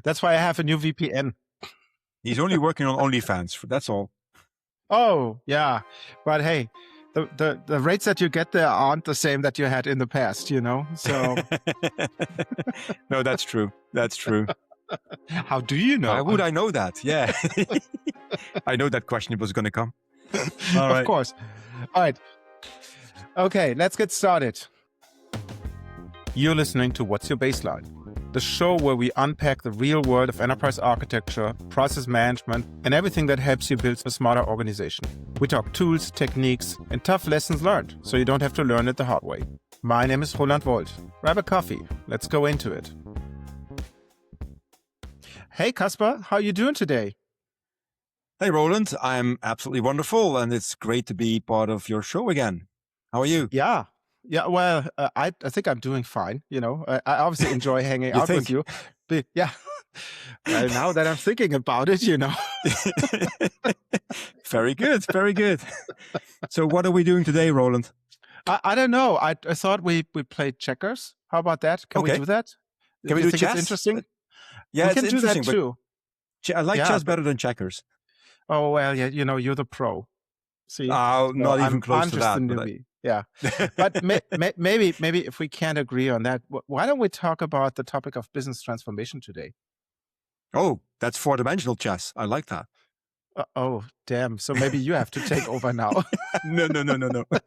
That's why I have a new VPN. He's only working on OnlyFans. That's all. Oh, yeah. But hey, the rates that you get there aren't the same that you had in the past, So No, that's true. That's true. how do you know? How would I know that? Yeah. I know that question was going to come. All right. Of course. All right. Okay, let's get started. You're listening to What's Your Baseline? The show where we unpack the real world of enterprise architecture, process management, and everything that helps you build a smarter organization. We talk tools, techniques, and tough lessons learned, so you don't have to learn it the hard way. My name is Roland Wolt. Grab a coffee. Let's go into it. Hey, Caspar, how are you doing today? Hey, Roland. I'm absolutely wonderful, and it's great to be part of your show again. How are you? Yeah. Well, I think I'm doing fine. I obviously enjoy hanging out with you. But yeah. Well, now that I'm thinking about it, Very good. Very good. So what are we doing today, Roland? I don't know. I thought we played checkers. How about that? Can we do that? Can we do chess? It's interesting? Yeah, we can do that too. I like chess better than checkers. Oh, well, yeah, you're the pro. See? Oh, not even close to that. I'm just a newbie. Yeah. But maybe if we can't agree on that, why don't we talk about the topic of business transformation today? Oh, that's four-dimensional chess. I like that. Oh, damn. So maybe you have to take over now. No. But,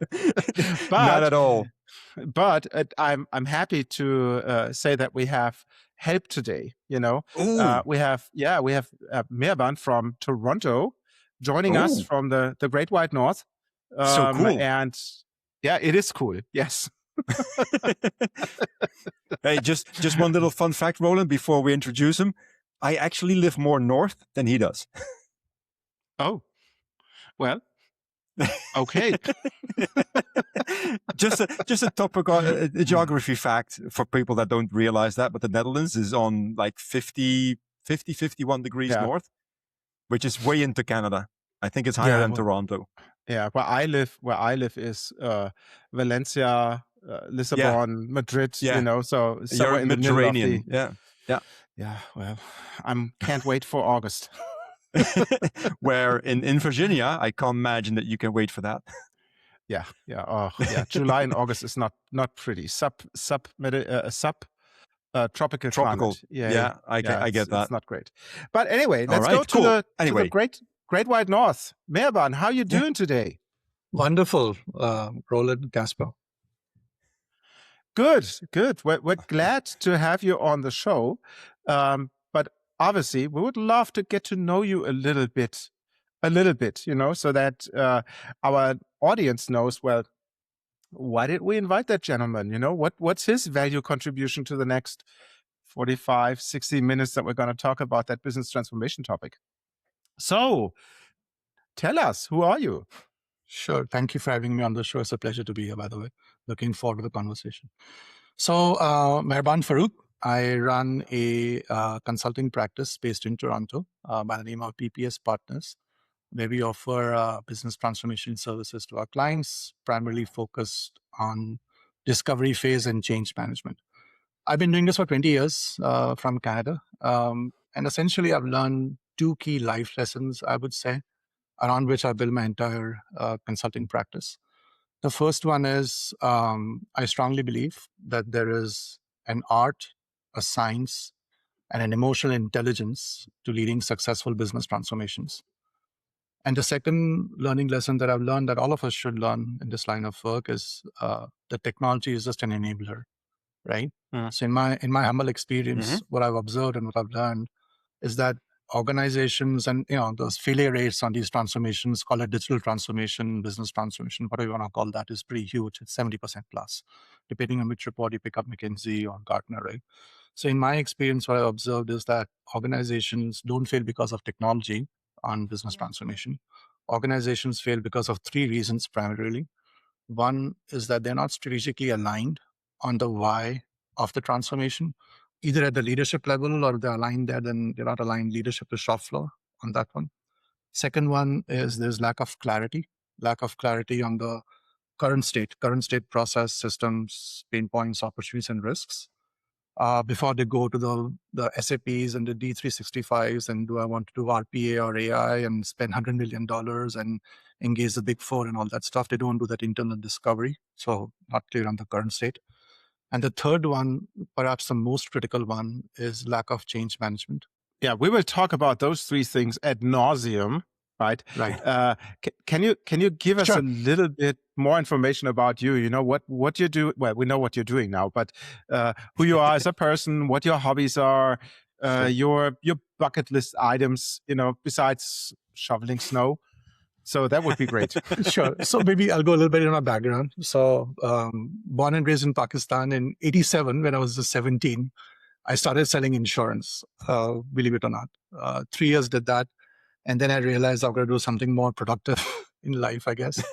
not at all. But I'm happy to say that we have help today. We have Meherban from Toronto joining us from the Great White North. So cool. And yeah, it is cool. Yes. Hey, just one little fun fact, Roland, before we introduce him. I actually live more north than he does. Oh, well, okay. just a topical geography fact for people that don't realize that, but the Netherlands is on like 51 degrees north, which is way into Canada. I think it's higher than Toronto. Yeah, where I live is Valencia, Lisbon, Madrid. So somewhere in the middle of the, Yeah. Well, can't wait for August. Where in Virginia, I can't imagine that you can wait for that. Yeah. Oh, yeah. July and August is not pretty. Tropical climate. Yeah. I get that. It's not great. But anyway, let's go to the Great White North. Meherban, how are you doing today? Wonderful, Roland, Caspar. Good. We're glad to have you on the show. But obviously, we would love to get to know you a little bit, so that our audience knows, well, why did we invite that gentleman? What's his value contribution to the next 45, 60 minutes that we're going to talk about that business transformation topic? So tell us, who are you? Sure. Thank you for having me on the show. It's a pleasure to be here, by the way. Looking forward to the conversation. So, Meherban Faroogh, I run a consulting practice based in Toronto by the name of PPS Partners, where we offer business transformation services to our clients, primarily focused on discovery phase and change management. I've been doing this for 20 years from Canada. And essentially, I've learned two key life lessons, I would say, around which I build my entire consulting practice. The first one is I strongly believe that there is an art, a science, and an emotional intelligence to leading successful business transformations. And the second learning lesson that I've learned that all of us should learn in this line of work is that technology is just an enabler, right? So in my humble experience, what I've observed and what I've learned is that organizations and those failure rates on these transformations, call it digital transformation, business transformation, whatever you want to call that, is pretty huge. It's 70% plus, depending on which report you pick up, McKinsey or Gartner, right? So in my experience, what I've observed is that organizations don't fail because of technology on business transformation. Organizations fail because of three reasons primarily. One is that they're not strategically aligned on the why of the transformation, either at the leadership level or they're aligned there, then they're not aligned leadership to shop floor on that one. Second one is there's lack of clarity on the current state process, systems, pain points, opportunities, and risks. before they go to the SAPs and the D365s, and do I want to do RPA or AI and spend $100 million and engage the big four and all that stuff. They don't do that internal discovery. So not clear on the current state. And the third one, perhaps the most critical one, is lack of change management. Yeah, we will talk about those three things ad nauseum, right? Right. Can you give us a little bit more information about you? You know what you do. Well, we know what you're doing now, but who you are as a person, what your hobbies are, your bucket list items. You know, besides shoveling snow. So that would be great. Sure. So maybe I'll go a little bit in my background. So born and raised in Pakistan in 87, when I was just 17, I started selling insurance, believe it or not. 3 years did that. And then I realized I've got to do something more productive in life, I guess.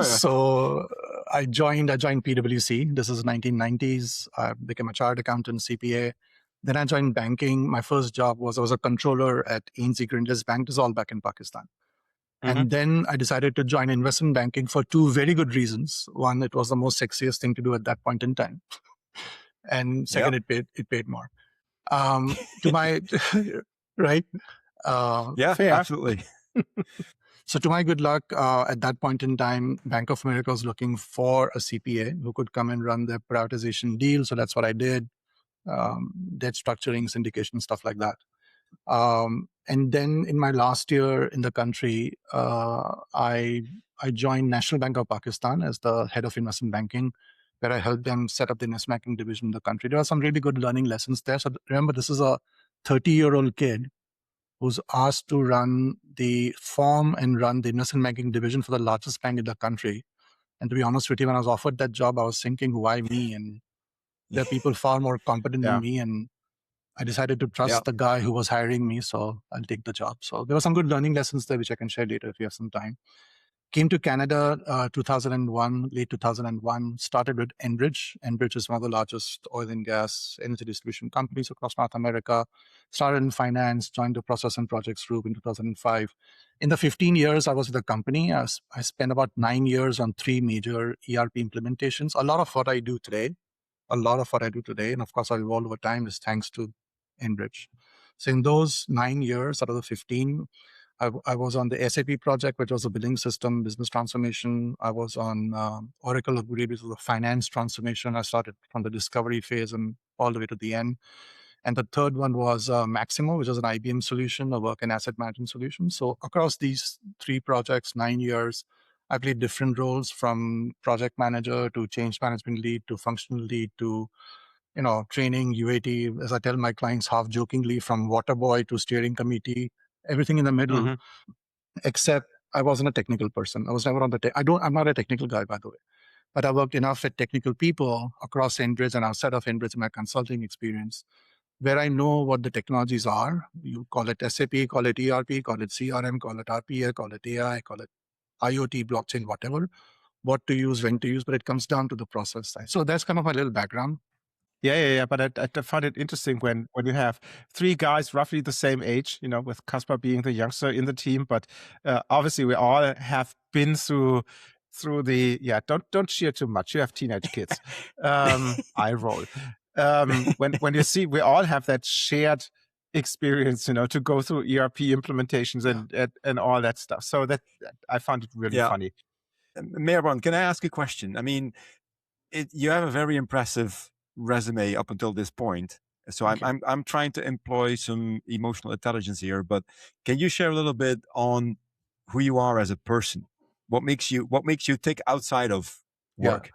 So I joined PwC. This is 1990s. I became a chartered accountant, CPA. Then I joined banking. My first job was I was a controller at ANZ Grindes Bank. This is all back in Pakistan. And then I decided to join investment banking for two very good reasons. One, it was the most sexiest thing to do at that point in time. And second, it paid more. To my right? Yeah, fair. absolutely. So to my good luck, at that point in time, Bank of America was looking for a CPA who could come and run the privatization deal. So that's what I did. Debt structuring, syndication, stuff like that. And then in my last year in the country, I joined National Bank of Pakistan as the head of investment banking, where I helped them set up the investment banking division in the country. There are some really good learning lessons there. So remember, this is a 30-year-old kid who's asked to run the investment banking division for the largest bank in the country. And to be honest with you, when I was offered that job, I was thinking, why me? And there are people far more competent than me. And I decided to trust the guy who was hiring me, so I'll take the job. So there were some good learning lessons there, which I can share later if you have some time. Came to Canada 2001, late 2001, started with Enbridge. Enbridge is one of the largest oil and gas energy distribution companies across North America. Started in finance, joined the process and projects group in 2005. In the 15 years I was with the company, I spent about 9 years on 3 major ERP implementations. A lot of what I do today, and of course I've evolved over time, is thanks to Enbridge. So in those 9 years out of the 15, I was on the SAP project, which was a billing system, business transformation. I was on Oracle upgrade, which was a finance transformation. I started from the discovery phase and all the way to the end. And the third one was Maximo, which was an IBM solution, a work and asset management solution. So across these 3 projects, 9 years, I played different roles, from project manager to change management lead to functional lead to training, UAT, as I tell my clients half jokingly, from water boy to steering committee, everything in the middle, except I wasn't a technical person. I was never on the I'm not a technical guy, by the way, but I worked enough with technical people across Enbridge and outside of Enbridge in my consulting experience, where I know what the technologies are. You call it SAP, call it ERP, call it CRM, call it RPA, call it AI, call it IoT, blockchain, whatever, what to use, when to use, but it comes down to the process side. So that's kind of my little background. Yeah. But I find it interesting when you have 3 guys roughly the same age, with Caspar being the youngster in the team. But obviously, we all have been through the Don't cheer too much. You have teenage kids. I roll. When you see, we all have that shared experience, to go through ERP implementations and all that stuff. So that I found it really funny. Meherban, can I ask a question? I mean, you have a very impressive resume up until this point. So I'm trying to employ some emotional intelligence here, but can you share a little bit on who you are as a person? What makes you tick outside of work?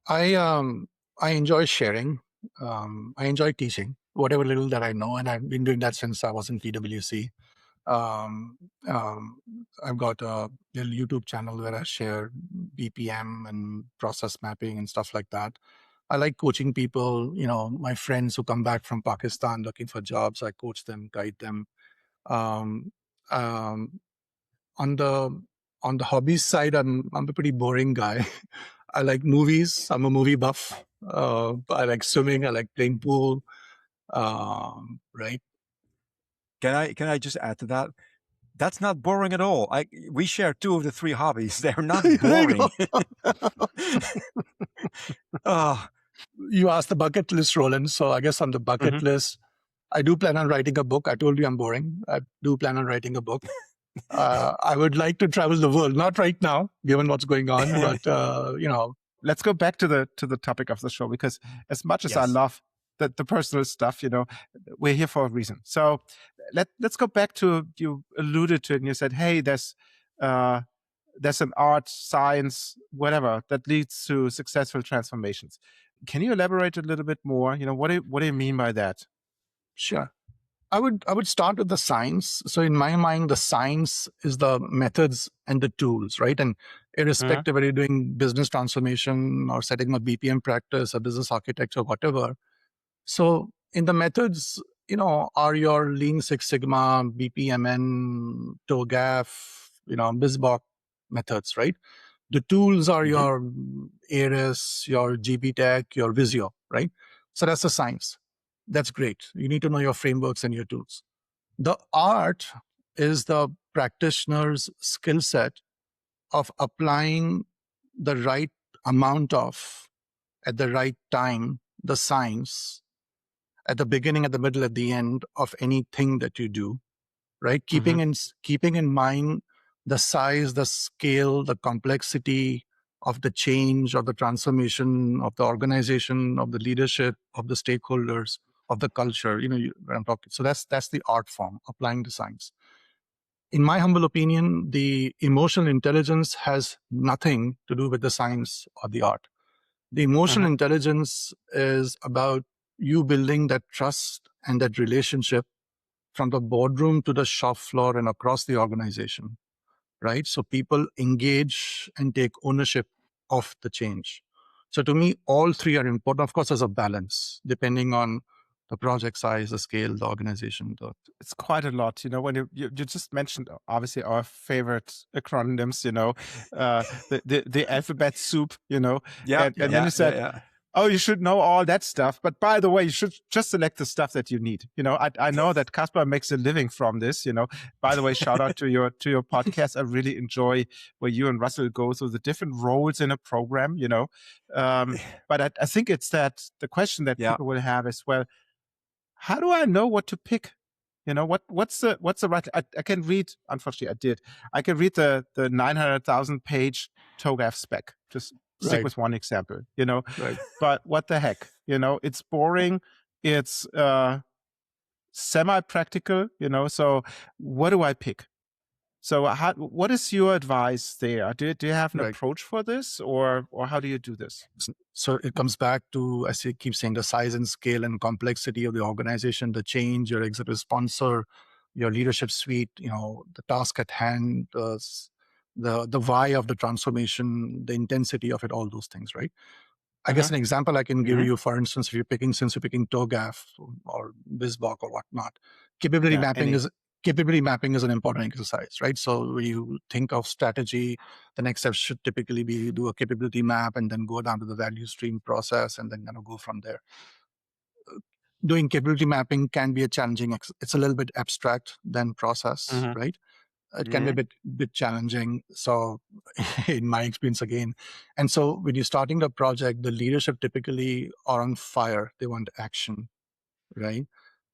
I enjoy sharing. I enjoy teaching whatever little that I know, and I've been doing that since I was in PwC. I've got a little YouTube channel where I share BPM and process mapping and stuff like that. I like coaching people, my friends who come back from Pakistan looking for jobs. I coach them, guide them. On the hobbies side, I'm a pretty boring guy. I like movies. I'm a movie buff. I like swimming. I like playing pool. Right. Can I just add to that? That's not boring at all. We share 2 of the 3 hobbies. They're not boring. You asked the bucket list, Roland. So I guess on the bucket list, I do plan on writing a book. I told you I'm boring. I do plan on writing a book. I would like to travel the world, not right now, given what's going on, but Let's go back to the topic of the show, because as much as I love the personal stuff, we're here for a reason. So let's go back to, you alluded to it and you said, hey, there's an art, science, whatever that leads to successful transformations. Can you elaborate a little bit more? What do you mean by that? Sure. I would start with the science. So in my mind, the science is the methods and the tools, right? And irrespective whether you're doing business transformation or setting up BPM practice or business architecture, whatever. So in the methods, are your Lean Six Sigma, BPMN, TOGAF, BizBock methods, right? The tools are your ARIS, your GBTech, your Visio, right? So that's the science. That's great. You need to know your frameworks and your tools. The art is the practitioner's skill set of applying the right amount of, at the right time, the science at the beginning, at the middle, at the end of anything that you do, right? Keeping in mind the size, the scale, the complexity of the change, of the transformation, of the organization, of the leadership, of the stakeholders, of the culture. I'm talking. So that's the art form, applying the science. In my humble opinion, the emotional intelligence has nothing to do with the science or the art. The emotional intelligence is about you building that trust and that relationship from the boardroom to the shop floor and across the organization, right? So people engage and take ownership of the change. So to me, all three are important. Of course, there's a balance depending on the project size, the scale, the organization. It's quite a lot, when you just mentioned, obviously, our favorite acronyms, the alphabet soup, and then you said, oh, you should know all that stuff. But by the way, you should just select the stuff that you need. I know that Caspar makes a living from this. By the way, shout out to your podcast. I really enjoy where you and Russell go through the different roles in a program. But I think it's that the question that people will have is, well, how do I know what to pick? What's the right? I can read. Unfortunately, I can read the 900,000 page TOGAF spec. Just stick with one example. But what the heck? It's boring. It's semi-practical. So what do I pick? So what is your advice there? Do you have an approach for this, or how do you do this? So it comes back to, as you keep saying, the size and scale and complexity of the organization, the change, your executive sponsor, your leadership suite, the task at hand, the why of the transformation, the intensity of it, all those things, right? I guess an example I can give you, for instance, since you're picking TOGAF or BizBock or whatnot, capability mapping is an important exercise, right? So when you think of strategy, the next step should typically be do a capability map and then go down to the value stream process and then go from there. Doing capability mapping can be a challenging. It's a little bit abstract than process, right? It can be a bit challenging. So in my experience again. And so when you're starting the project, the leadership typically are on fire. They want action, right?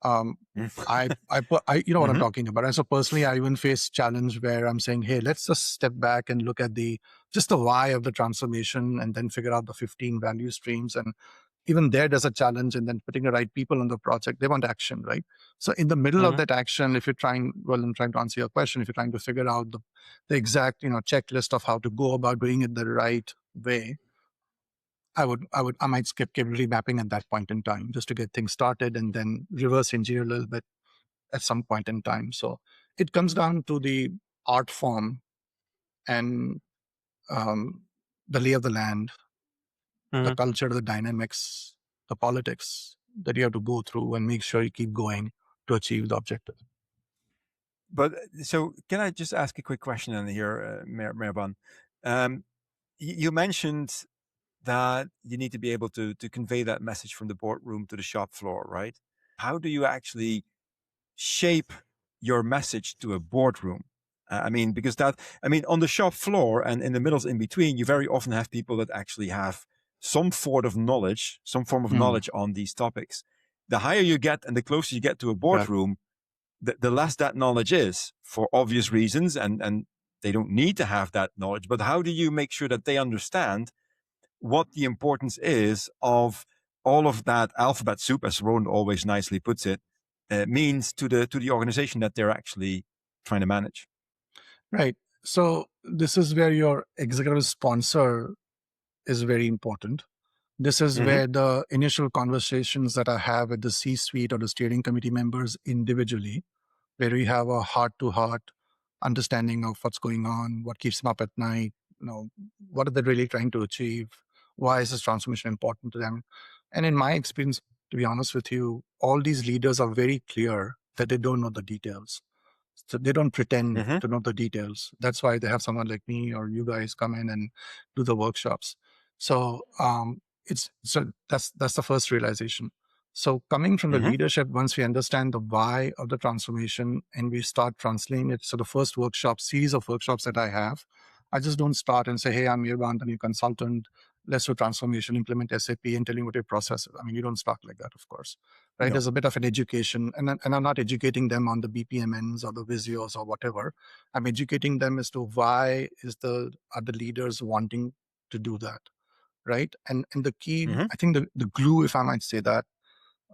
You know what I'm talking about. And so personally, I even face challenge where I'm saying, hey, let's just step back and look at just the why of the transformation and then figure out the 15 value streams. And even there's a challenge, and then putting the right people on the project, they want action, right? So in the middle of that action, if you're I'm trying to answer your question, if you're trying to figure out the exact, checklist of how to go about doing it the right way, I might skip capability mapping at that point in time just to get things started and then reverse engineer a little bit at some point in time. So it comes down to the art form and the lay of the land, the culture, the dynamics, the politics that you have to go through and make sure you keep going to achieve the objective. But so can I just ask a quick question in here, Meherban? You mentioned that you need to be able to convey that message from the boardroom to the shop floor, right? How do you actually shape your message to a boardroom? Because on the shop floor and in the middles in between, you very often have people that actually have some form of knowledge, on these topics. The higher you get and the closer you get to a boardroom, the less that knowledge is, for obvious reasons, and they don't need to have that knowledge. But how do you make sure that they understand what the importance is of all of that alphabet soup, as Rowan always nicely puts it, means to the organization that they're actually trying to manage? Right. So this is where your executive sponsor is very important. This is where the initial conversations that I have with the C-suite or the steering committee members individually, where we have a heart-to-heart understanding of what's going on, what keeps them up at night, what are they really trying to achieve, why is this transformation important to them. And in my experience, to be honest with you, all these leaders are very clear that they don't know the details. So they don't pretend to know the details. That's why they have someone like me or you guys come in and do the workshops. So that's the first realization. So coming from the leadership, once we understand the why of the transformation and we start translating it, so the first series of workshops that I have, I just don't start and say, hey, I'm Meherban, the new consultant, let's do transformation, implement SAP, and tell you what your process is. I mean, you don't start like that, of course, right? No. There's a bit of an education, and I'm not educating them on the BPMNs or the Visios or whatever. I'm educating them as to why are the leaders wanting to do that, right? And the key, I think the glue, if I might say that,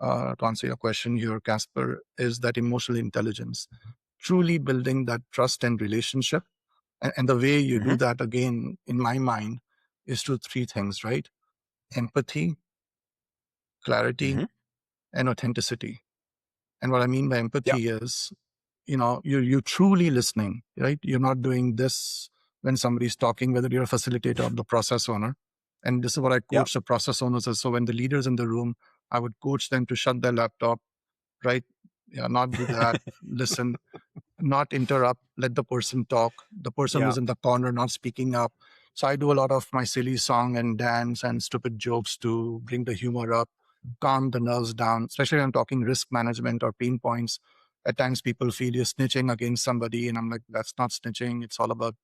to answer your question here, Casper, is that emotional intelligence, truly building that trust and relationship. And the way you do that, again, in my mind, is through three things, right? Empathy, clarity, and authenticity. And what I mean by empathy is, you're truly listening, right? You're not doing this when somebody's talking, whether you're a facilitator or the process owner. And this is what I coach the process owners as. So when the leader's in the room, I would coach them to shut their laptop, right? Not do that, listen, not interrupt, let the person talk. The person who's in the corner not speaking up. So I do a lot of my silly song and dance and stupid jokes to bring the humor up, calm the nerves down, especially when I'm talking risk management or pain points. At times people feel you're snitching against somebody, and I'm like, that's not snitching. It's all about,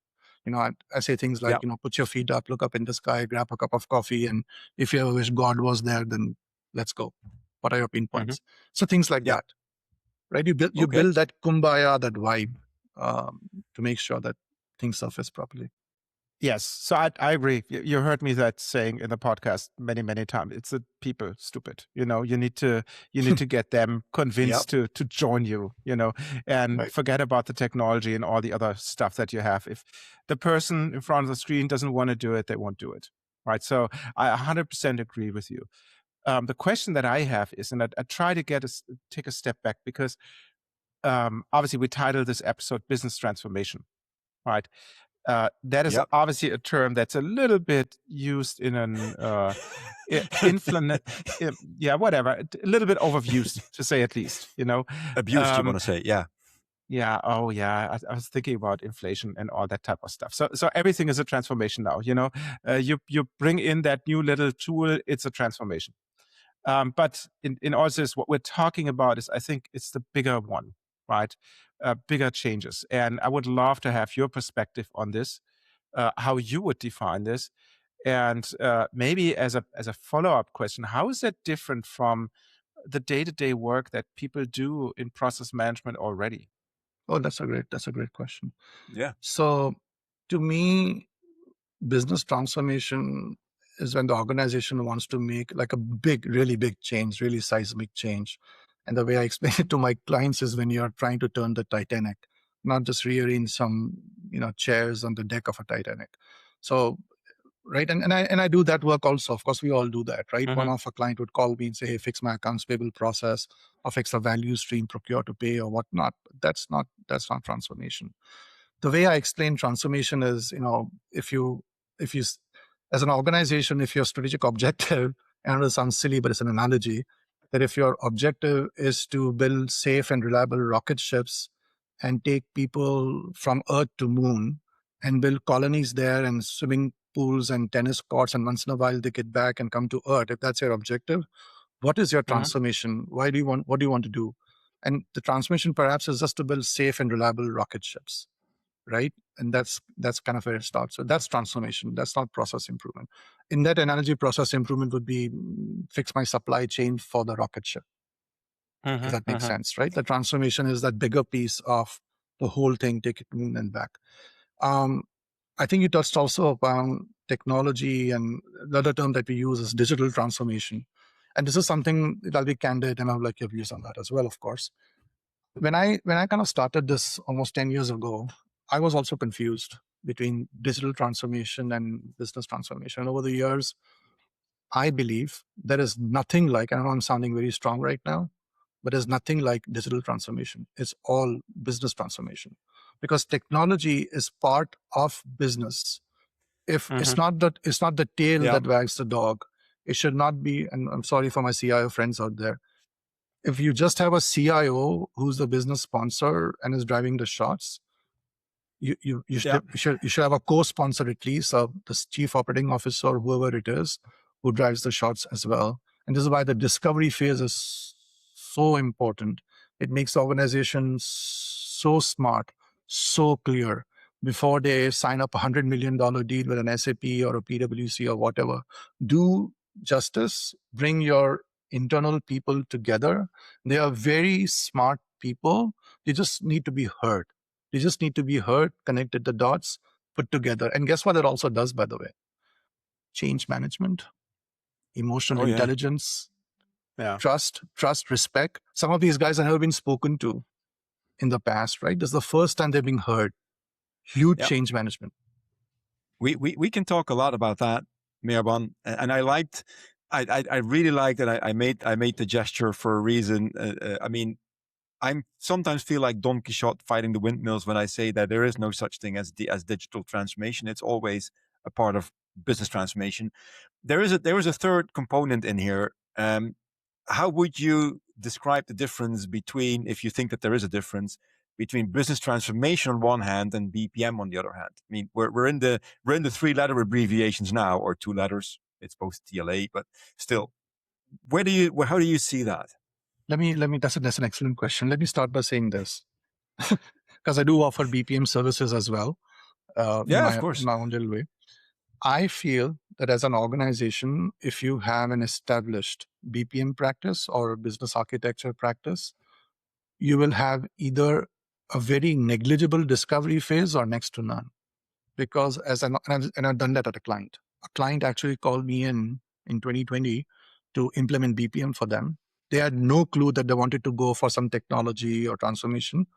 I say things like, put your feet up, look up in the sky, grab a cup of coffee, and if you ever wish God was there, then let's go. What are your pain points? So things like that, right? You build that kumbaya, that vibe, to make sure that things surface properly. Yes, so I agree. You heard me that saying in the podcast many, many times. It's the people stupid. You need to get them convinced to join you. And forget about the technology and all the other stuff that you have. If the person in front of the screen doesn't want to do it, they won't do it, right? So I 100% agree with you. The question that I have is, and I try to take a step back, because obviously we titled this episode "Business Transformation," right? That is obviously a term that's a little bit used in an whatever, a little bit overused, to say at least. Abused, you want to say? Yeah. Oh, yeah. I was thinking about inflation and all that type of stuff. So everything is a transformation now. You bring in that new little tool, it's a transformation. But in all this, what we're talking about is, I think it's the bigger one, right? Bigger changes. And I would love to have your perspective on this, how you would define this. And maybe as a follow-up question, how is that different from the day-to-day work that people do in process management already? Oh, that's a great question. Yeah. So to me, business transformation is when the organization wants to make like a really big change, really seismic change. And the way I explain it to my clients is when you're trying to turn the Titanic, not just rearrange some, chairs on the deck of a Titanic. So, right. And I do that work also. Of course, we all do that, right? One of a client would call me and say, hey, fix my accounts payable process, or fix a value stream, procure to pay, or whatnot. But that's not transformation. The way I explain transformation is, if you, as an organization, if your strategic objective, and it sounds silly, but it's an analogy, that if your objective is to build safe and reliable rocket ships and take people from Earth to Moon and build colonies there and swimming pools and tennis courts, and once in a while they get back and come to Earth, if that's your objective, what is your transformation? What do you want to do? And the transformation perhaps is just to build safe and reliable rocket ships, right? And that's kind of where it starts. So that's transformation. That's not process improvement. In that analogy, process improvement would be fix my supply chain for the rocket ship. If that makes sense, right? The transformation is that bigger piece of the whole thing, take it to moon and back. I think you touched also upon technology, and the other term that we use is digital transformation. And this is something that I'll be candid, and I'll like your views on that as well, of course. When I kind of started this almost 10 years ago, I was also confused between digital transformation and business transformation. And over the years, I believe there is nothing like, I know I'm sounding very strong right now, but there's nothing like digital transformation. It's all business transformation, because technology is part of business. If it's not the tail that wags the dog, it should not be. And I'm sorry for my CIO friends out there. If you just have a CIO who's the business sponsor and is driving the shots, you should have a co-sponsor at least, the chief operating officer or whoever it is, who drives the shots as well. And this is why the discovery phase is so important. It makes the organization so smart, so clear. Before they sign up $100 million deal with an SAP or a PwC or whatever, do justice, bring your internal people together. They are very smart people. They just need to be heard. They just need to be heard, connected the dots, put together. And guess what it also does, by the way? Change management, emotional intelligence, trust, respect. Some of these guys have never been spoken to in the past, right? This is the first time they're being heard. Huge change management. We can talk a lot about that, Meherban. And I really liked that I made the gesture for a reason. I mean, I sometimes feel like Don Quixote fighting the windmills when I say that there is no such thing as digital transformation. It's always a part of business transformation. There is a third component in here. How would you describe the difference between, if you think that there is a difference between business transformation on one hand and BPM on the other hand? I mean, we're in the 3-letter abbreviations now, or 2 letters. It's both TLA, but still, how do you see that? Let me. That's an excellent question. Let me start by saying this, because I do offer BPM services as well. Of course. In my own little way. I feel that as an organization, if you have an established BPM practice or business architecture practice, you will have either a very negligible discovery phase or next to none. Because and I've done that at a client. A client actually called me in 2020 to implement BPM for them. They had no clue that they wanted to go for some technology or transformation.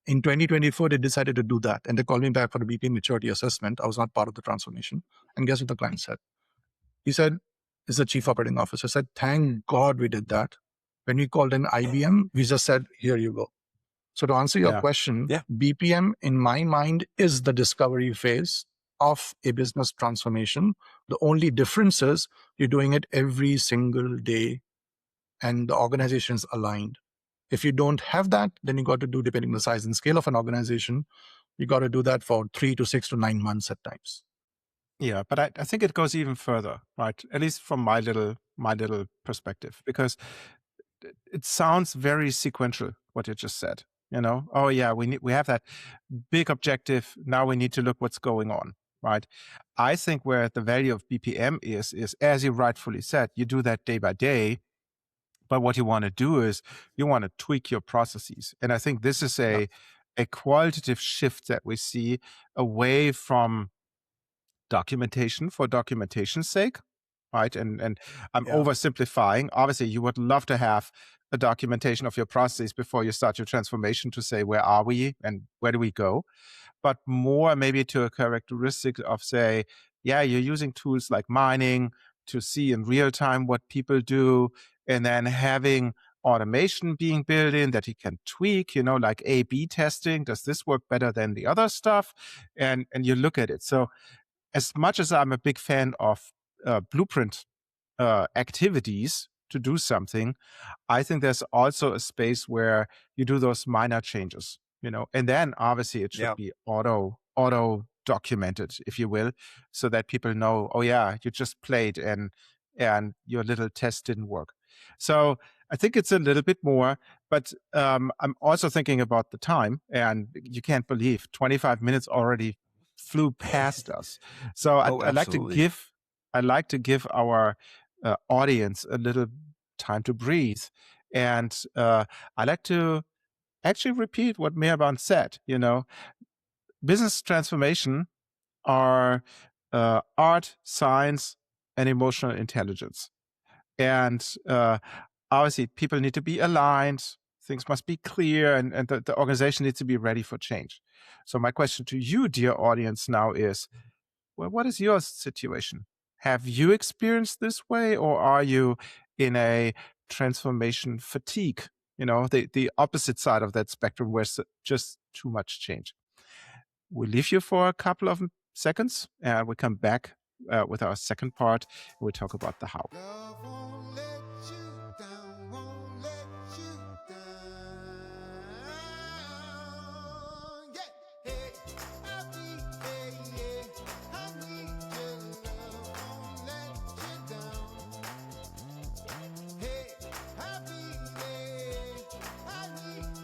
In 2024, they decided to do that. And they called me back for the BPM maturity assessment. I was not part of the transformation. And guess what the client said? He said, "This is the chief operating officer." I said, "Thank God we did that." When we called in IBM, we just said, "Here you go." So to answer your question, BPM in my mind is the discovery phase of a business transformation. The only difference is you're doing it every single day and the organization is aligned. If you don't have that, then you got to do, depending on the size and scale of an organization, you got to do that for 3 to 6 to 9 months at times. Yeah, but I think it goes even further, right? At least from my little perspective, because it sounds very sequential what you just said. You know, oh yeah, we have that big objective. Now we need to look what's going on, right? I think where the value of BPM is as you rightfully said, you do that day by day. But what you want to do is you want to tweak your processes. And I think this is a qualitative shift that we see away from documentation for documentation's sake, right? And I'm oversimplifying. Obviously, you would love to have a documentation of your processes before you start your transformation to say, where are we and where do we go? But more maybe to a characteristic of, say, yeah, you're using tools like mining to see in real time what people do, and then having automation being built in that you can tweak, you know, like A/B testing. Does this work better than the other stuff? And you look at it. So as much as I'm a big fan of blueprint activities to do something, I think there's also a space where you do those minor changes, you know, and then obviously it should be auto documented, if you will, so that people know, oh yeah, you just played and your little test didn't work. So I think it's a little bit more, but I'm also thinking about the time, and you can't believe 25 minutes already flew past us. So I'd like to give our audience a little time to breathe, and I like to actually repeat what Meherban said. Business transformation are art, science, and emotional intelligence. And obviously, people need to be aligned. Things must be clear, and the organization needs to be ready for change. So my question to you, dear audience, now is, well, what is your situation? Have you experienced this way, or are you in a transformation fatigue? The opposite side of that spectrum where it's just too much change. We'll leave you for a couple of seconds, and we'll come back with our second part. We'll talk about the how. Love won't let you down, won't let you down. Yeah, hey, I need your love won't let you down. Hey, I need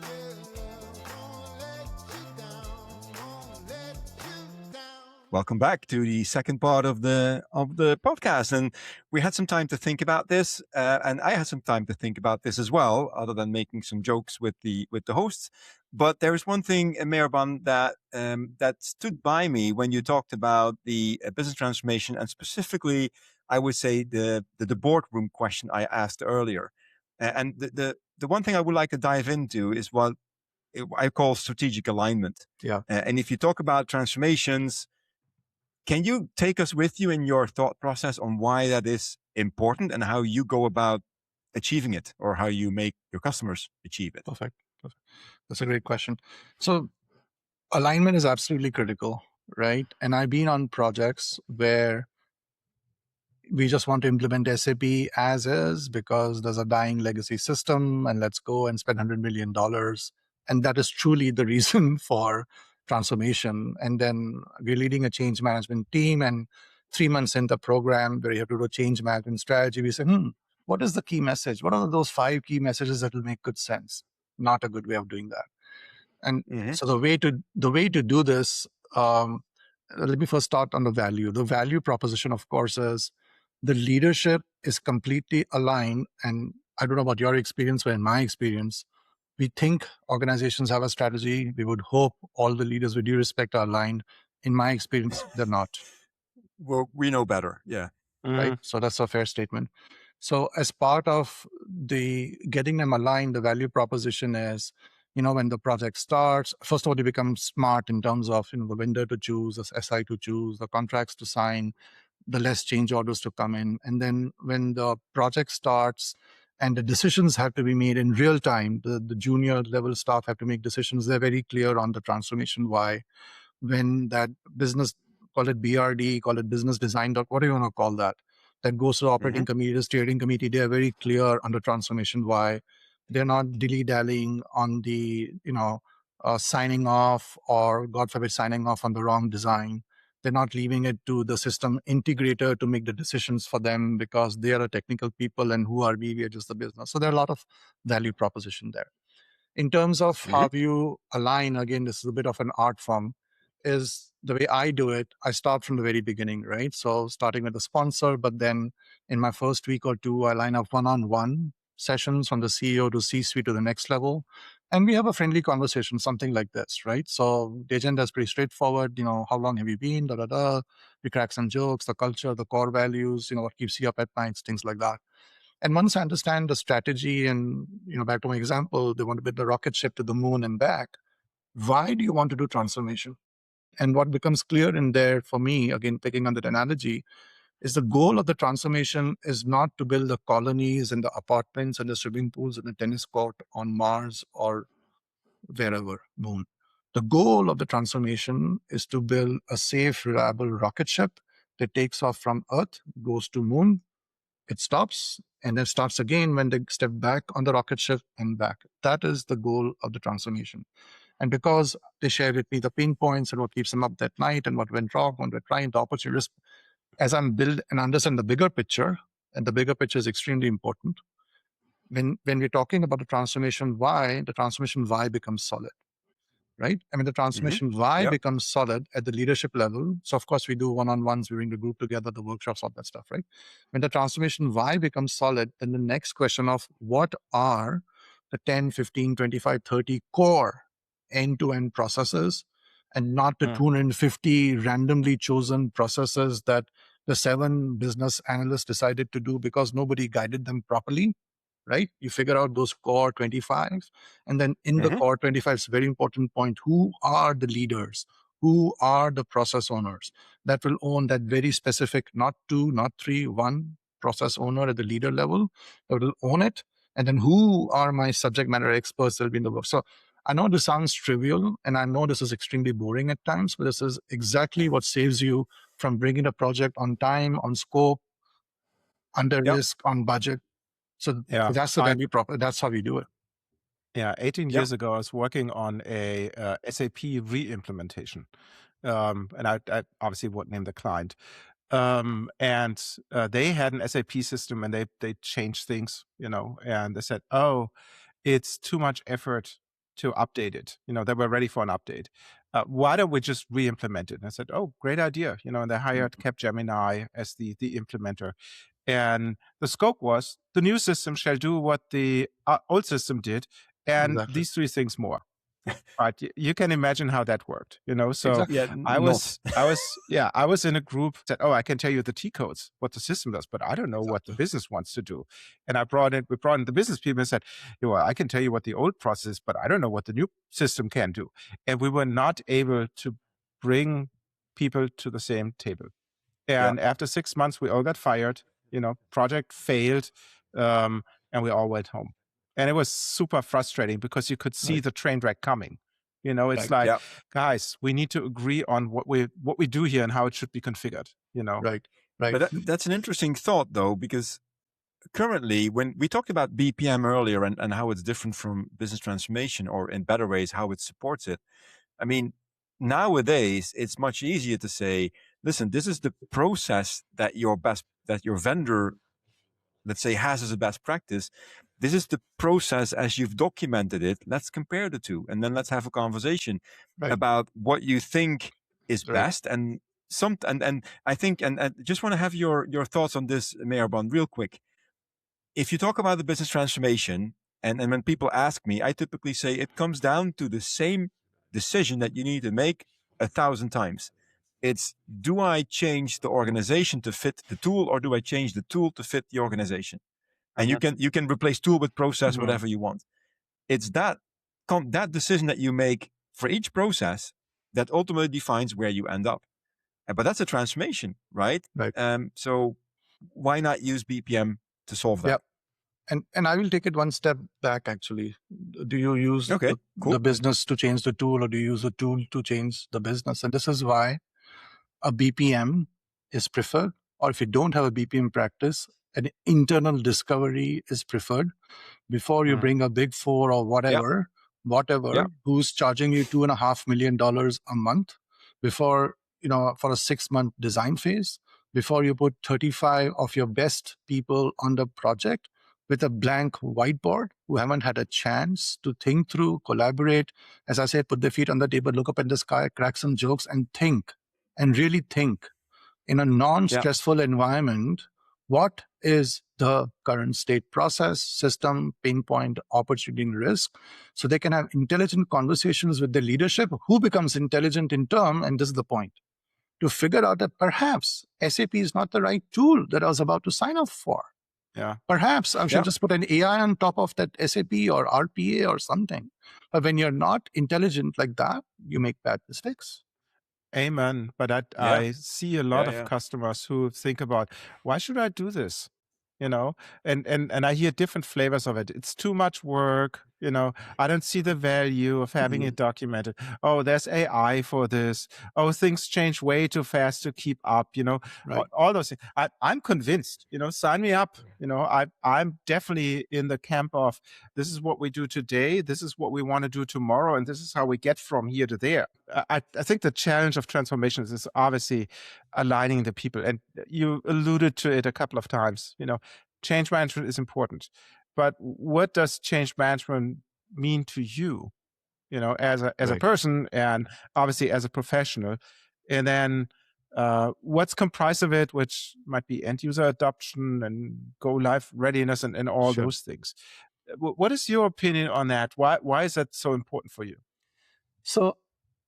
your love won't let you down, won't let you down. Welcome back to the second part of the podcast, and we had some time to think about this, and I had some time to think about this as well, other than making some jokes with the hosts. But there is one thing, Meherban, that stood by me when you talked about the business transformation, and specifically, I would say the boardroom question I asked earlier. And the one thing I would like to dive into is what I call strategic alignment. Yeah. And if you talk about transformations, can you take us with you in your thought process on why that is important and how you go about achieving it, or how you make your customers achieve it? Perfect. That's a great question. So alignment is absolutely critical, right? And I've been on projects where we just want to implement SAP as is because there's a dying legacy system, and let's go and spend $100 million. And that is truly the reason for transformation. And then we're leading a change management team, and 3 months in the program where you have to do a change management strategy, we say, what is the key message? What are those 5 key messages that will make good sense? Not a good way of doing that. And so the way to do this, let me first start on the value. The value proposition, of course, is the leadership is completely aligned. And I don't know about your experience, but in my experience, we think organizations have a strategy. We would hope all the leaders, with due respect, are aligned. In my experience, they're not. Well, we know better. Yeah. Right. So that's a fair statement. So as part of the getting them aligned, the value proposition is, when the project starts, first of all, you become smart in terms of, the vendor to choose, the SI to choose, the contracts to sign, the less change orders to come in. And then when the project starts and the decisions have to be made in real time, the junior level staff have to make decisions. They're very clear on the transformation why. When that business, call it BRD, call it business design, whatever you want to call that goes to the operating committee, the steering committee, they are very clear on the transformation why. They're not dilly-dallying on the, signing off, or God forbid, signing off on the wrong design. They're not leaving it to the system integrator to make the decisions for them because they are a technical people, and who are we? We are just the business. So there are a lot of value proposition there. In terms of how you align, again, this is a bit of an art form, is the way I do it. I start from the very beginning, right? So starting with the sponsor, but then in my first week or two, I line up one-on-one sessions from the CEO to C-suite to the next level. And we have a friendly conversation, something like this, right? So the agenda is pretty straightforward. How long have you been? We crack some jokes, the culture, the core values, what keeps you up at nights, things like that. And once I understand the strategy, and back to my example, they want to build the rocket ship to the moon and back. Why do you want to do transformation? And what becomes clear in there for me, again, picking on that analogy, is the goal of the transformation is not to build the colonies and the apartments and the swimming pools and the tennis court on Mars or wherever, moon. The goal of the transformation is to build a safe, reliable rocket ship that takes off from Earth, goes to moon, it stops, and then starts again when they step back on the rocket ship and back. That is the goal of the transformation. And because they share with me the pain points and what keeps them up that night and what went wrong, what we're trying, the opportunities, as I'm build and understand the bigger picture, and the bigger picture is extremely important, when we're talking about the transformation why becomes solid, right? I mean, the transformation why becomes solid at the leadership level. So of course we do one-on-ones, we bring the group together, the workshops, all that stuff, right? When the transformation why becomes solid, then the next question of what are the 10, 15, 25, 30 core end-to-end processes, and not the 250 randomly chosen processes that the 7 business analysts decided to do because nobody guided them properly, right? You figure out those core 25, and then in the core 25, it's a very important point. Who are the leaders? Who are the process owners that will own that very specific, not 2, not 3, 1 process owner at the leader level that will own it? And then who are my subject matter experts that will be in the work? So I know this sounds trivial, and I know this is extremely boring at times, but this is exactly what saves you from bringing a project on time, on scope, under risk, on budget. So that's the value prop. That's how we do it. Yeah, 18 years ago, I was working on a SAP re-implementation, and I obviously won't name the client. And they had an SAP system, and they changed things, and they said, "Oh, it's too much effort to update it." They were ready for an update. Why don't we just re-implement it? And I said, "Oh, great idea!" And they hired Capgemini as the implementer. And the scope was the new system shall do what the old system did, and these 3 things more. Right? You can imagine how that worked, So I was in a group that, "Oh, I can tell you the T codes, what the system does, but I don't know what the business wants to do." And we brought in the business people and said, "Well, I can tell you what the old process is, but I don't know what the new system can do." And we were not able to bring people to the same table. And after 6 months, we all got fired. Project failed, and we all went home. And it was super frustrating because you could see the train wreck coming. It's like, guys, we need to agree on what we do here and how it should be configured. Right. But that's an interesting thought, though, because currently, when we talked about BPM earlier and how it's different from business transformation, or in better ways how it supports it. I mean, nowadays it's much easier to say, listen, this is the process that your vendor, let's say, has as a best practice. This is the process as you've documented it. Let's compare the two, and then let's have a conversation about what you think is best. And I think, and just want to have your thoughts on this, Meherban, real quick. If you talk about the business transformation, and when people ask me, I typically say it comes down to the same decision that you need to make 1,000 times. It's, do I change the organization to fit the tool, or do I change the tool to fit the organization? And you can replace tool with process, whatever you want. It's that decision that you make for each process that ultimately defines where you end up. But that's a transformation, right? So why not use BPM to solve that? And I will take it one step back, actually. Do you use the business to change the tool, or do you use the tool to change the business? And this is why a BPM is preferred, or if you don't have a BPM practice, an internal discovery is preferred before you bring a big 4 or whatever, who's charging you $2.5 million a month before, for a 6-month design phase, before you put 35 of your best people on the project with a blank whiteboard, who haven't had a chance to think through, collaborate, as I said, put their feet on the table, look up in the sky, crack some jokes, and think, and really think in a non-stressful environment. What is the current state, process, system, pain point, opportunity, and risk? So they can have intelligent conversations with the leadership, who becomes intelligent in turn, and this is the point, to figure out that perhaps SAP is not the right tool that I was about to sign up for. Perhaps I should just put an AI on top of that SAP or RPA or something. But when you're not intelligent like that, you make bad mistakes. Amen. But I see a lot of customers who think about, why should I do this? And I hear different flavors of it. It's too much work. I don't see the value of having it documented. Oh, there's AI for this. Oh, things change way too fast to keep up. All those things. I'm convinced. Sign me up. I'm definitely in the camp of, this is what we do today. This is what we want to do tomorrow, and this is how we get from here to there. I think the challenge of transformations is obviously aligning the people, and you alluded to it a couple of times. Change management is important. but what does change management mean to you? As a person, and obviously as a professional, and then what's comprised of it, which might be end user adoption and go live readiness and all those things. What is your opinion on that? Why is that so important for you? So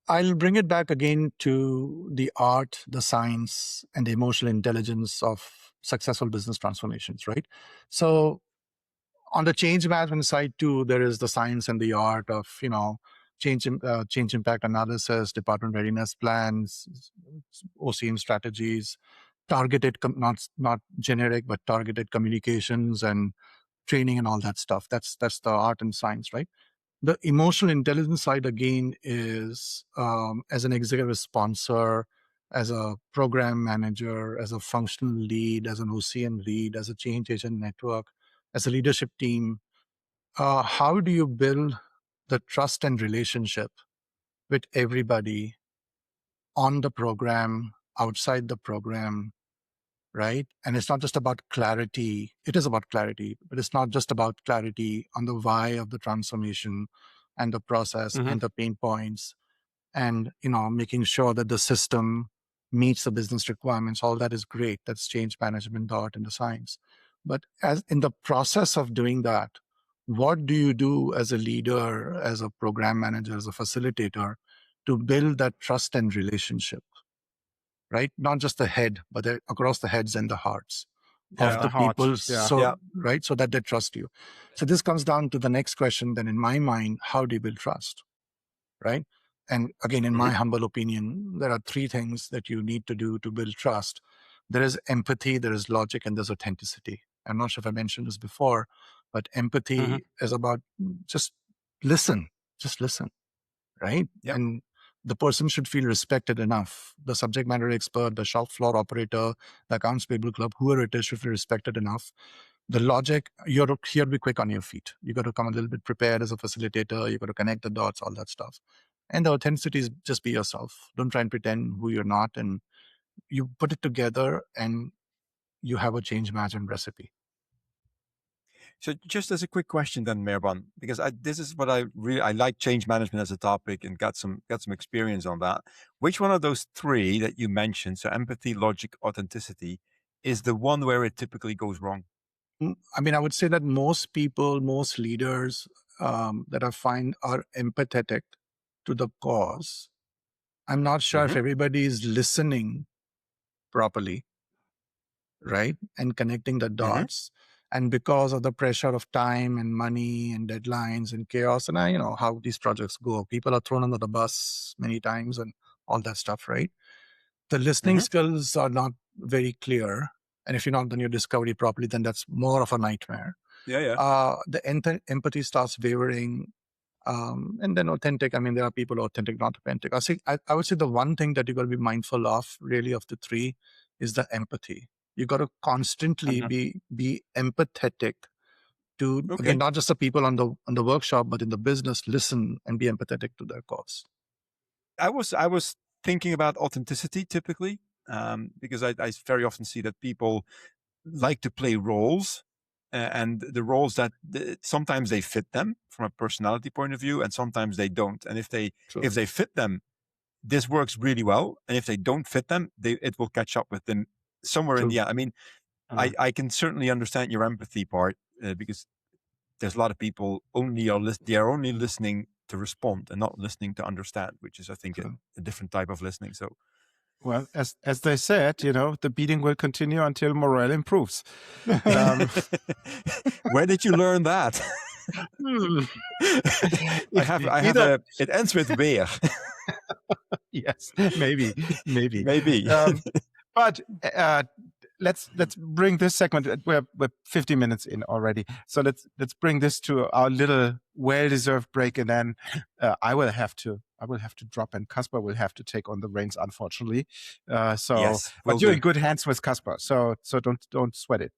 I'll bring it back again to the art, the science, and the emotional intelligence of successful business transformations, right? So on the change management side too, there is the science and the art of change impact analysis, department readiness plans, OCM strategies, targeted not generic but targeted communications and training and all that stuff. That's the art and science, right? The emotional intelligence side again is as an executive sponsor, as a program manager, as a functional lead, as an OCM lead, as a change agent network, as a leadership team. How do you build the trust and relationship with everybody on the program, outside the program, right? And it's not just about clarity. It is about clarity, but it's not just about clarity on the why of the transformation and the process and the pain points and, making sure that the system meets the business requirements. All that is great. That's change management, the art and the science. But as in the process of doing that, what do you do as a leader, as a program manager, as a facilitator to build that trust and relationship? Right? Not just the head, but across the heads and the hearts of the people. Right? So that they trust you. So this comes down to the next question. Then in my mind, how do you build trust? Right? And again, in my humble opinion, there are three things that you need to do to build trust. There is empathy, there is logic, and there's authenticity. I'm not sure if I mentioned this before, but empathy is about just listen, right? Yep. And the person should feel respected enough. The subject matter expert, the shop floor operator, the accounts payable clerk, whoever it is should feel respected enough. The logic, you're here to be quick on your feet. You got to come a little bit prepared as a facilitator. You got to connect the dots, all that stuff. And the authenticity is just be yourself. Don't try and pretend who you're not. And you put it together and you have a change management recipe. So just as a quick question then, Meherban, because this is what I like change management as a topic and got some experience on that. Which one of those three that you mentioned, so empathy, logic, authenticity, is the one where it typically goes wrong? I mean, I would say that most people, most leaders that I find are empathetic to the cause. I'm not sure if everybody is listening properly, right? And connecting the dots. And because of the pressure of time and money and deadlines and chaos, and how these projects go, people are thrown under the bus many times and all that stuff, right? The listening skills are not very clear. And if you're not done your discovery properly, then that's more of a nightmare. The empathy starts wavering. And then authentic, I mean, there are people authentic, not authentic. I would say the one thing that you got to be mindful of, really, of the three, is the empathy. You got to constantly be empathetic to, again, not just the people on the workshop, but in the business, listen and be empathetic to their cause. I was thinking about authenticity typically, because I very often see that people like to play roles, and the roles that sometimes they fit them from a personality point of view, and sometimes they don't. And if they fit them, this works really well. And if they don't fit them, it will catch up with them somewhere in the end. I mean, I can certainly understand your empathy part, because there's a lot of people they are only listening to respond and not listening to understand, which is, I think, a different type of listening. So, well, as they said, the beating will continue until morale improves. Where did you learn that? It ends with weer. Yes, maybe. But let's bring this segment. We're 50 minutes in already, so let's bring this to our little well-deserved break, and then I will have to drop, and Caspar will have to take on the reins, unfortunately. Yes, but you're in good hands with Caspar, so don't sweat it.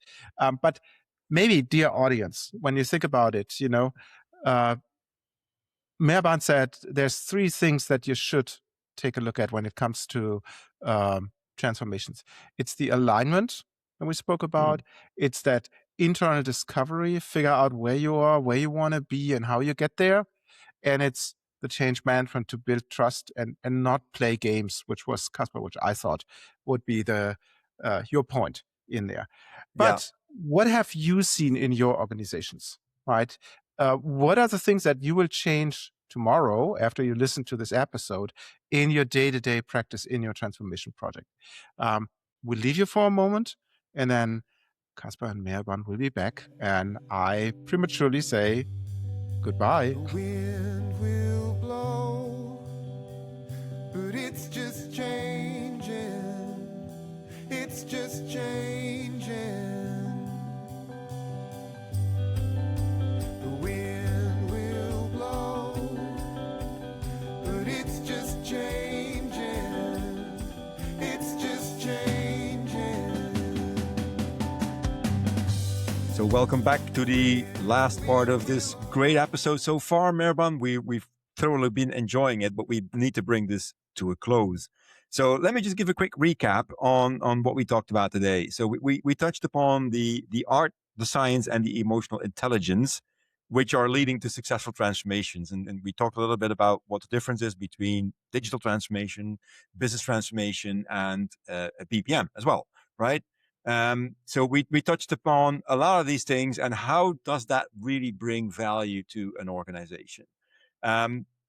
But maybe, dear audience, when you think about it, Meherban said there's three things that you should take a look at when it comes to transformations. It's the alignment that we spoke about. It's that internal discovery, figure out where you are, where you want to be, and how you get there. And it's the change management to build trust and not play games, which was Casper, which I thought would be the your point in there. But what have you seen in your organizations, right? What are the things that you will change tomorrow after you listen to this episode in your day-to-day practice in your transformation project? We'll leave you for a moment, and then Casper and Meherban will be back, and I prematurely say goodbye. The wind will blow, but it's just changing. It's just changing. The wind will blow, but it's just changing. It's just changing. So welcome back to the last part of this great episode so far, Meherban. We've thoroughly been enjoying it, but we need to bring this to a close. So let me just give a quick recap on what we talked about today. So we touched upon the art, the science, and the emotional intelligence, which are leading to successful transformations. And we talked a little bit about what the difference is between digital transformation, business transformation, and BPM as well, right? So we touched upon a lot of these things, and how does that really bring value to an organization?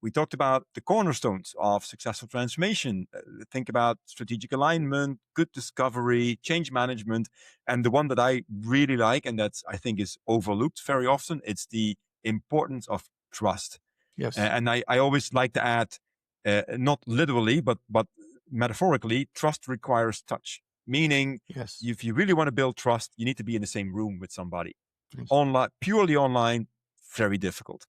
We talked about the cornerstones of successful transformation. Think about strategic alignment, good discovery, change management, and the one that I really like, and that's I think is overlooked very often, it's the importance of trust. Yes. And I always like to add, not literally, but metaphorically, trust requires touch. Meaning, Yes. if you really want to build trust, you need to be in the same room with somebody. Yes. Online, purely online, very difficult.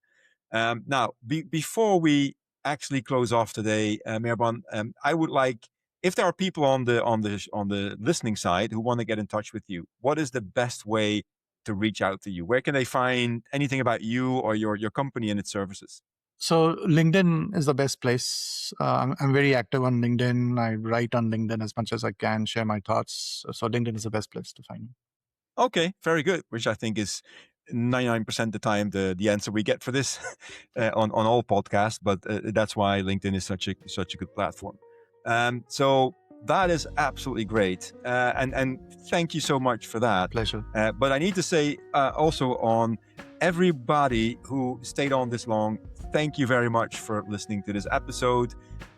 Now, before we actually close off today, Meherban, I would like, if there are people on the listening side who want to get in touch with you, what is the best way to reach out to you? Where can they find anything about you or your company and its services? So LinkedIn is the best place. I'm very active on LinkedIn. I write on LinkedIn as much as I can, share my thoughts. So LinkedIn is the best place to find me. Okay, very good. Which I think is 99% of the time the answer we get for this on all podcasts. But that's why LinkedIn is such a good platform. So that is absolutely great. And thank you so much for that. Pleasure. But I need to say also on everybody who stayed on this long, thank you very much for listening to this episode.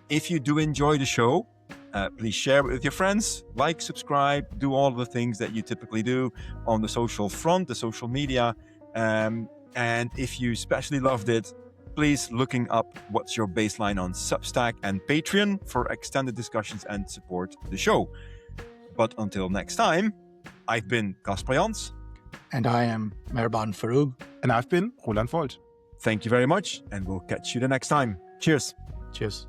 If you do enjoy the show, please share it with your friends, like, subscribe, do all the things that you typically do on the social front, the social media. And if you especially loved it, please looking up What's Your Baseline on Substack and Patreon for extended discussions and support the show. But until next time, I've been Casper Jans. And I am Meherban Faroogh. And I've been Roland Volt. Thank you very much, and we'll catch you the next time. Cheers. Cheers.